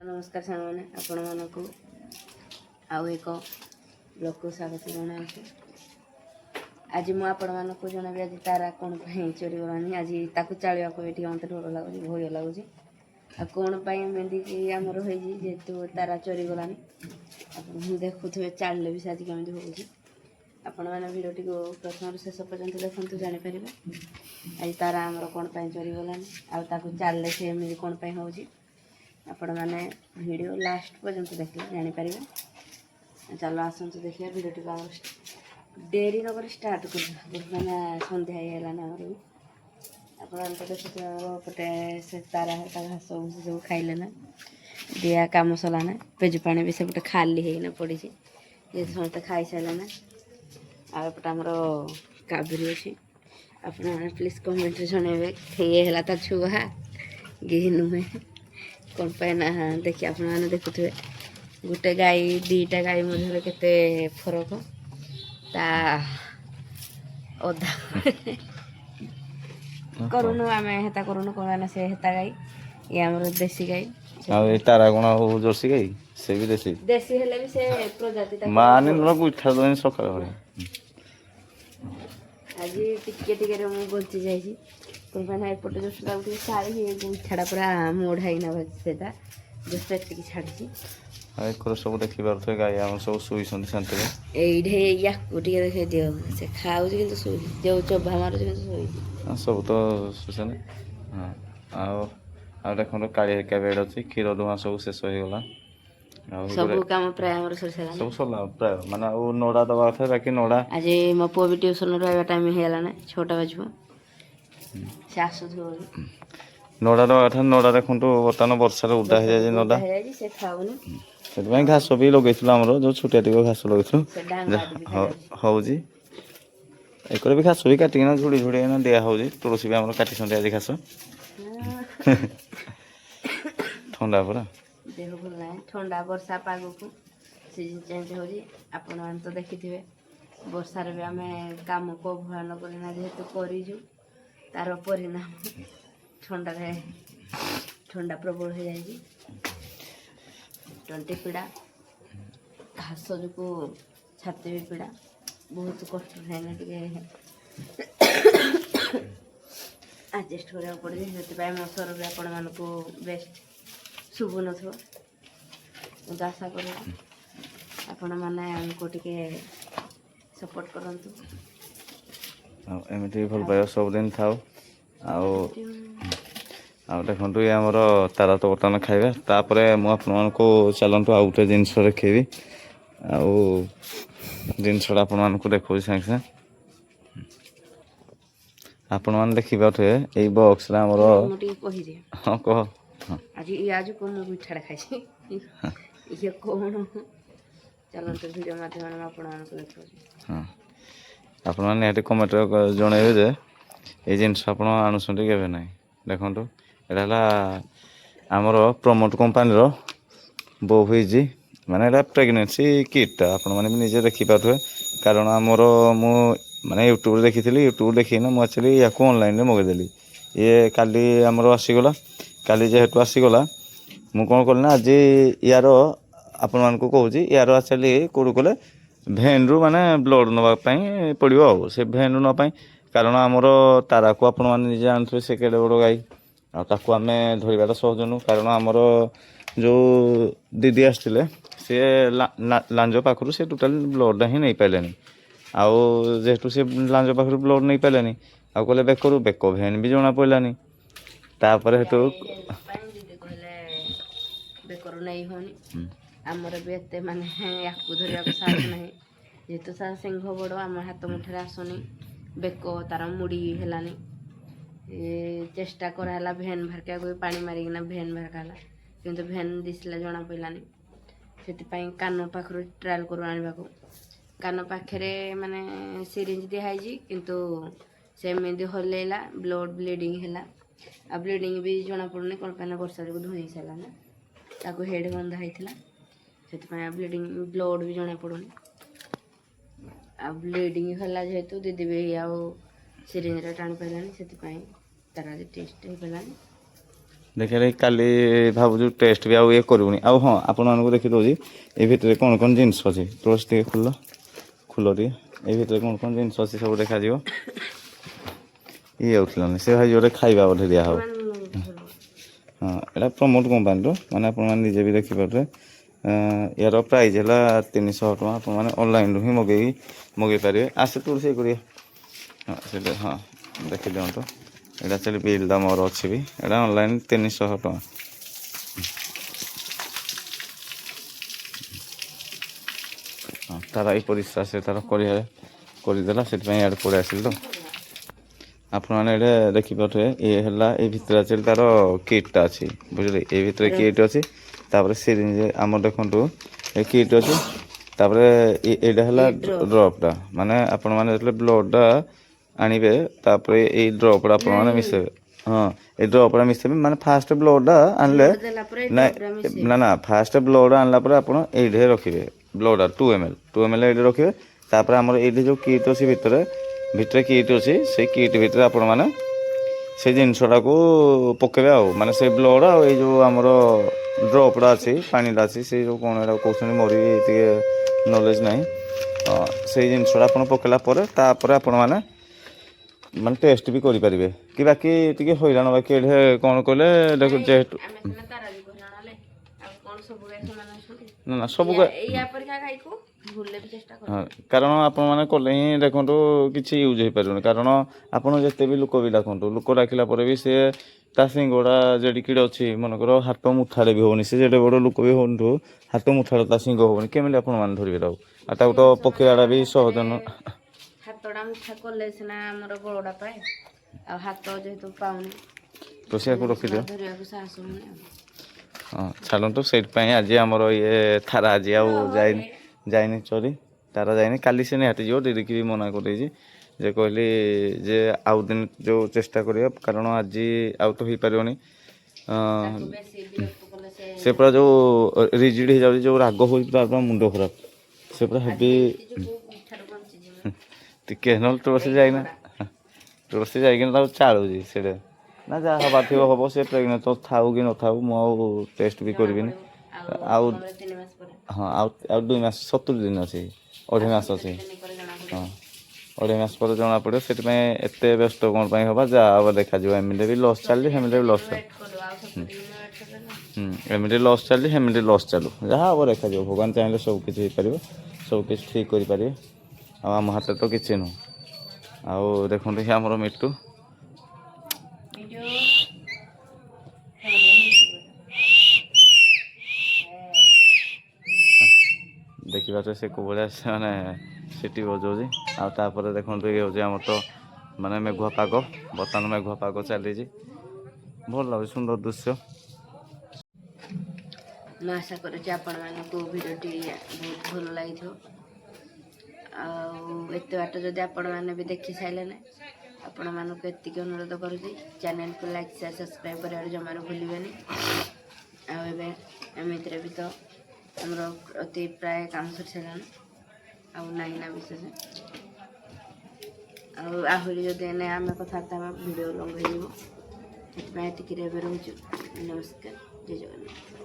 नमस्कार सामने आपण मानक आउ एक ब्लॉग को स्वागत जनाऊँ। आज मुझे आपण मानक जनबी आज तारा कौन चोरी गलानी आज ताकू चालिया को ये मत डर लगुच भय लगुच आ कौन एमती आमर जेहेतु तारा चोरी गलानी आप देखुए चाले भी आज कमी हो आपण मैंने भिडटी को प्रथम शेष पर्यंत देखते जापर आज तारा आमर कौन चोरी गलानी आउ चाले से एमती कौन हो आपण मैंने वीडियो लास्ट पर्यंत देखिए जापर। चलो आसतु देखिए भिडटी को डेरी नगर स्टार्ट कर मैंने सन्ध्या होगान आम आप देखते से तारा घास सब खाइले ना दिया कम सरलाना पेज पानी भी सेपटे खाली होना पड़ी ये समस्त खाई सारे ना आपटे आमर काबरी अच्छी आप प्लीज कमेंट जनइबे ये तार छुआ गे नुहे कौन पे ना देखिए आप देखुए गोटे गाई दीटा गाई मध्य केते फरक ता अधा करूनु आम हेता करूनु कौन से हेता गाई ये आम देसी गाई तारा कोण हो जर्सी गाई से भी देसी देसी हेले भी से प्रजाति माने न गुठा दोनी सकाळ भरे आज टिके टिके रे मु बंची जाई कोन एपटे जो सुला उठी सारी गुठाड़ा पूरा मोढ़ाई ना सेटा जस्ट एतिकी छाड़ी आय कर सब देखि बारथे गाय हम सब सुई संति शांति रे एइढे याकु टिके देखे दियो से खाउ किंतु सुई जो चोभा मारू किंतु सुई सब तो सुसने हां आ देखो काली का बेड अछि खीर दुहा सब शेष हो गेला सब काम प्राय हमर सरसला सब सरला प्राय माने ओ नोडा दवा था बाकी नोडा आज मो पो भी ट्यूशन रहबा टाइम हेला ना छोटा बजबो से आसु थो नोडा दवा था नोडा देखंतु बर्तन वर्षा रे उडा हे जाय नोडा हे जाय से खाउनी से घास भी लगेइथला हमरो जो छोटिया टिको घास लगेइथु हौजी एकरे भी घास भी काटी ना झुड़ी झुड़ी ना दिया हौजी तुलसी भी हमरो काटी संते आज घास ठंडा पूरा देह भल ना ठंडा वर्षा पाग को सीजन चेंज हो आपण मान तो देखिथिबे वर्षा रे भी आमे काम को भयान करना जेहेतु करिजु तार परिणाम ठंडा प्रबल हो जाए टंटी पीड़ा घास जो छाती भी पीड़ा बहुत कष्ट है आडजस्ट करा पड़े से मो स्वर भी आपण मान को बेस्ट शुभ न आशा कर आपण मैंने हमको टिके सपोर्ट करंतु एमती भल पाइबा सब दिन थाओ आ देखो ये आमर तारा तो बर्तमान खाइबा तापर मु आपको चलतु आउ गोटे जिनस देखेबी आउ जिनसटा आपण को देखो सागे सागे आपण मैंने देखिए ये बॉक्स आमर हाँ कह आज आज को मु मिठाड़ा खाई ये कौन चलते वीडियो माध्यम आपण देखो हाँ आपण मैंने कमेंट जनइबे जे ये जिनस आप आणुंट के ना देखो एटा आमर प्रमोट कंपानी बोज माने प्रेगनेंसी किटा आपण मैंने निजे देखिपे कारण आमर मु माने यूट्यूब देखी यूट्यूब देखी ना मुझे एक्चुअली या ऑनलाइन मगेदेली ये काली आमर आसीगला काली जेहेतु आसीगला मु कौन कल ना आज यार आपण मान को कहूँ यार एक्चुअली कौट कले भेन रु माने ब्लड नापी पड़ो से भेन रु नापी कारण आमर तारा को आपण मैंने निजे जानते से केड़े बड़ गाई आताको आम धरवा सहज नु कारण आमर जो दीदी आसते सी लांज पाखु से टोटाल ब्लड ही नहीं पारे आउ जेहेतु से लांज पाखु ब्लड नहीं पारे आ कहले बेकरू बेक भेन भी जना पड़ानी तापर हेतु बेकर नहीं होनी आमर भी एत माने याकू धरवा साहस ना जेहेतु सार सिंह बड़ आम हाथ मुठे आसुनी बेक तार मुड़ी हेलानी चेष्टा कराला भेन भारका कोई पानी मारिकिना भेन भारकाला किंतु भेन दिसला जना पड़ानी से कान पाखर ट्रायल करू आने कान पाखे माने सिरिंज दिखाई किंतु सेमती हल्ला ब्लड ब्लीडिंग है आ ब्लीडिंग भी जना पड़ूनी कौन पाना वर्षा जो धुई सारा ना ताको हेड बंधा होता से ब्लीडिंग ब्लड भी जना पड़ूनी आ ब्लीडिंग है जेहेतु दीदी भी आउ सिरिंज टाणी पारानी से तार आज टेस्ट हो पारानी ଦେଖିଲେ କାଲି ଭାବୁଛୁ ଟେଷ୍ଟ ବି ଆଉ ଇଏ କରିବୁନି। ଆଉ ହଁ ଆପଣମାନଙ୍କୁ ଦେଖିଦେଉଛି ଏ ଭିତରେ କ'ଣ କ'ଣ ଜିନିଷ ଅଛି। ତୁଳସୀ ଟିକେ ଖୋଲ ଟିକେ। ଏ ଭିତରେ କ'ଣ କ'ଣ ଜିନିଷ ଅଛି ସବୁ ଦେଖାଯିବ। ଇଏ ଉଠିଲାନି ସେ ଭାଇ ଗୋଟେ ଖାଇବା ବୋଧେ ଦିଆହେବ। ହଁ ଏଇଟା ପ୍ରମୋଟ କମ୍ପାନୀର ମାନେ ଆପଣମାନେ ନିଜେ ବି ଦେଖିପାରିବେ। ୟାର ପ୍ରାଇସ୍ ହେଲା 300 ଟଙ୍କା। ଆପଣମାନେ ଅନଲାଇନ୍ରୁ ହିଁ ମଗେଇ ପାରିବେ। ଆସେ ତୁଳସୀ କରିବା। ହଁ ସେଇଟା ହଁ ଦେଖିଦିଅନ୍ତୁ। ଏଇଟା ସେଠି ବିଲ୍ଟା ମୋର ଅଛି ବି। ଏଇଟା ଅନଲାଇନ୍ 300 ଟଙ୍କା। ହଁ ତାର ଏଇ ପରିଶ୍ରା ସେ ତାର କରିଦେଲା ସେଥିପାଇଁ ଇଆଡ଼େ ପଳେଇ ଆସିଲି ତ। ଆପଣମାନେ ଏଇଟା ଦେଖିପାରୁଥିବେ ଇଏ ହେଲା ଏଇ ଭିତରେ ଅଛି ତାର କିଟ୍ଟା ଅଛି ବୁଝିଲେ। ଏ ଭିତରେ କିଟ୍ ଅଛି ତାପରେ ସିରିଞ୍ଜ ଆମର ଦେଖନ୍ତୁ ଏ କିଟ୍ ଅଛି। ତାପରେ ଏଇଟା ହେଲା ଡ୍ରପ୍ଟା ମାନେ ଆପଣମାନେ ଯେତେବେଳେ ବ୍ଲଡ଼୍ଟା ଆଣିବେ ତାପରେ ଏଇ ଡ୍ରପ୍ଟା ଆପଣମାନେ ମିଶାଇବେ। ହଁ ଏଇ ଡ୍ରପ୍ଟା ମିଶାଇବେ ମାନେ ଫାଷ୍ଟ ବ୍ଲଡ଼୍ଟା ଆଣିଲେ ନା ଫାଷ୍ଟ ବ୍ଲଡ଼୍ ଆଣିଲା ପରେ ଆପଣ ଏଇଠି ରଖିବେ। ବ୍ଲଡ଼୍ଟା 2 ml ଏଇଠି ରଖିବେ। ତାପରେ ଆମର ଏଇଠି ଯେଉଁ କିଟ୍ ଅଛି ଭିତରେ କିଟ୍ ଅଛି ସେଇ କିଟ୍ ଭିତରେ ଆପଣମାନେ ସେଇ ଜିନିଷଟାକୁ ପକେଇବେ ଆଉ ମାନେ ସେଇ ବ୍ଲଡ଼୍ ଆଉ ଏଇ ଯେଉଁ ଆମର ଡ୍ରପ୍ଟା ଅଛି ପାଣିଟା ଅଛି ସେଇ ଯେଉଁ କ'ଣ ଏଇଟା କହୁଛନ୍ତି ମୋର ବି ଟିକେ ନଲେଜ୍ ନାହିଁ। ସେଇ ଜିନିଷଟା ଆପଣ ପକେଇଲା ପରେ ତାପରେ ଆପଣମାନେ ମାନେ ଟେଷ୍ଟ ବି କରିପାରିବେ। କି ବାକି ଟିକେ ହଇରାଣ ବାକି ଏଠି କ'ଣ କହିଲେ ଯେହେତୁ ନା ସବୁ ହଁ କାରଣ ଆପଣମାନେ କଲେ ହିଁ ଦେଖନ୍ତୁ କିଛି ୟୁଜ୍ ହେଇପାରିବନି। କାରଣ ଆପଣ ଯେତେ ବି ଲୋକ ବି ଡାକନ୍ତୁ ଲୋକ ଡାକିଲା ପରେ ବି ସେ ତା ଶିଙ୍ଗଟା ଯେଡ଼ିକିଟେ ଅଛି ମନେକର ହାତ ମୁଠାରେ ବି ହେଉନି। ସେ ଯେଡ଼େ ବଡ଼ ଲୋକ ବି ହୁଅନ୍ତୁ ହାତ ମୁଠାରେ ତା ଶିଙ୍ଗ ହେବନି କେମିତି ଆପଣମାନେ ଧରିବେ ତାକୁ। ଆଉ ତାକୁ ତ ପକେଇବାଟା ବି ସହଜ ନୁହଁ। ହାତଟା ମୁଠା କଲେ ସିନା ଆମର ଗୋଡ଼ଟା ପାଏ ଆଉ ହାତ ଯେହେତୁ ପାଉନି ତ ସେଆକୁ ରଖିଦିଅ। ଧରିବାକୁ ସାହସ ହଉନି ଆଉ। ହଁ ଛାଡ଼ନ୍ତୁ ସେଇଥିପାଇଁ ଆଜି ଆମର ଇଏ ଥାରା ଆଜି ଆଉ ଯାଇନି ଚୋରି ତାରା ଯାଇନି। କାଲି ସେ ନିହାତି ଯିବ ଦିଦିକି ବି ମନା କରିଦେଇଛି ଯେ କହିଲି ଯେ ଆଉ ଦିନ ଯେଉଁ ଚେଷ୍ଟା କରିବା କାରଣ ଆଜି ଆଉ ତ ହେଇପାରିବନି। ସେ ପୁରା ଯେଉଁ ରିଜିଡ଼ ହେଇଯାଉଛି ଯେଉଁ ରାଗ ହେଉଛି ପୁରା ମୁଣ୍ଡ ଖରାପ ସେ ପୁରା ହେବି ଟିକେ ନହେଲେ ତୁଳସୀ ଯାଇକିନା ତାକୁ ଚାଳୁଛି ସେଇଟା ନା ଯାହା ହବାର ଥିବ ହବ। ସେ ପ୍ରେଗନେଣ୍ଟ ଥାଉ କି ନଥାଉ ମୁଁ ଆଉ ଟେଷ୍ଟ ବି କରିବିନି। ଆଉ ହଁ ଆଉ 2 ମାସ 70 ଦିନ ଅଛି 2.5 ମାସ ଅଛି। ହଁ 2.5 ମାସ ପରେ ଜଣାପଡ଼ିବ। ସେଥିପାଇଁ ଏତେ ବ୍ୟସ୍ତ କ'ଣ ପାଇଁ ହେବା ଯାହା ହବ ଦେଖାଯିବ। ଏମିତି ବି ଲସ୍ ଚାଲିଛି ସେମିତି ବି ଲସ୍ ଚାଲୁ। ଏମିତି ଲସ୍ ଚାଲିଛି ସେମିତି ଲସ୍ ଚାଲୁ ଯାହା ହବ ଦେଖାଯିବ। ଭଗବାନ ଚାହିଁଲେ ସବୁ କିଛି ହେଇପାରିବ ସବୁ କିଛି ଠିକ୍ କରିପାରିବେ। ଆଉ ଆମ ହାତରେ ତ କିଛି ନୁହଁ। ଆଉ ଦେଖନ୍ତୁ ଏ ଆମର ମିଟୁ ଦେଖିପାରୁଛ ସେ କେଉଁ ଭଳିଆ ମାନେ ସିଟି ବଜାଉଛି। ଆଉ ତାପରେ ଦେଖନ୍ତୁ ଇଏ ହେଉଛି ଆମର ତ ମାନେ ମେଘୁଆ ପାଗ। ବର୍ତ୍ତମାନ ମେଘୁଆ ପାଗ ଚାଲିଛି ଭଲ ଲାଗୁଛି ସୁନ୍ଦର ଦୃଶ୍ୟ। ମୁଁ ଆଶା କରୁଛି ଆପଣମାନଙ୍କୁ ଭିଡ଼ିଓଟି ବହୁତ ଭଲ ଲାଗିଥିବ। ଆଉ ଏତେ ବାଟ ଯଦି ଆପଣମାନେ ବି ଦେଖି ସାରିଲେଣି ଆପଣମାନଙ୍କୁ ଏତିକି ଅନୁରୋଧ କରୁଛି ଚ୍ୟାନେଲକୁ ଲାଇକ୍ ସେୟାର ସବସ୍କ୍ରାଇବ୍ କରିବାରେ ଜମାରୁ ଭୁଲିବେନି। ଆଉ ଏବେ ଏମିତିରେ ବି ତ ଆମର ଅତି ପ୍ରାୟ କାମ ସରିସାରିଲାଣି ଆଉ ନାହିଁ ନା ବିଶେଷ। ଆଉ ଆହୁରି ଯଦି ଏନେ ଆମେ କଥାବାର୍ତ୍ତା ହେବା ଭିଡ଼ିଓ ଲଙ୍ଗ ହେଇଯିବ। ସେଥିପାଇଁ ଏତିକିରେ ଏବେ ରହୁଛୁ। ନମସ୍କାର ଜୟ ଜଗନ୍ନାଥ।